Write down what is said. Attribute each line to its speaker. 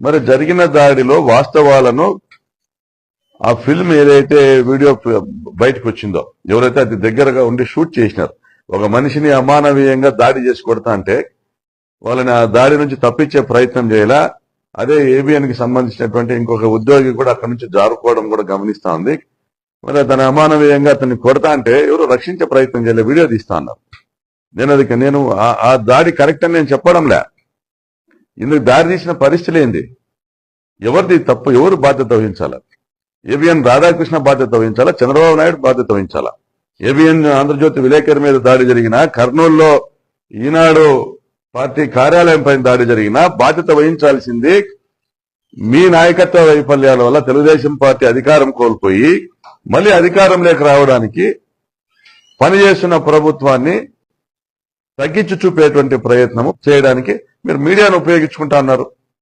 Speaker 1: మరి జరిగిన దాడిలో వాస్తవాలను ఆ ఫిల్మ్ ఏదైతే వీడియో బయటకు వచ్చిందో, ఎవరైతే అది దగ్గరగా ఉండి షూట్ చేసినారు, ఒక మనిషిని అమానవీయంగా దాడి చేసి కొడతా అంటే వాళ్ళని ఆ దాడి నుంచి తప్పించే ప్రయత్నం చేయాలా. అదే ఏబిఎన్ కి సంబంధించినటువంటి ఇంకొక ఉద్యోగి కూడా అక్కడి నుంచి జారుకోవడం కూడా గమనిస్తా ఉంది. మరి అతను అమానవీయంగా అతన్ని కొడతా అంటే ఎవరు రక్షించే ప్రయత్నం చేయలే, వీడియో తీస్తా అన్నారు. నేను ఆ దాడి కరెక్ట్ అని నేను చెప్పడంలే. ఇందుకు దారి తీసిన పరిస్థితులు ఏంది, ఎవరిది తప్పు, ఎవరు బాధ్యత వహించాలా? ఏబిఎన్ రాధాకృష్ణ బాధ్యత వహించాలా, చంద్రబాబు నాయుడు బాధ్యత వహించాలా? ఏబిఎన్ ఆంధ్రజ్యోతి విలేకరి మీద దాడి జరిగినా, కర్నూలులో ఈనాడు పార్టీ కార్యాలయం పైన దాడి జరిగినా బాధ్యత వహించాల్సింది మీ నాయకత్వ వైఫల్యాల వల్ల తెలుగుదేశం పార్టీ అధికారం కోల్పోయి మళ్ళీ అధికారంలోకి రావడానికి పనిచేస్తున్న ప్రభుత్వాన్ని తగ్గించి చూపేటువంటి ప్రయత్నం చేయడానికి మీరు మీడియాను ఉపయోగించుకుంటా అన్నారు.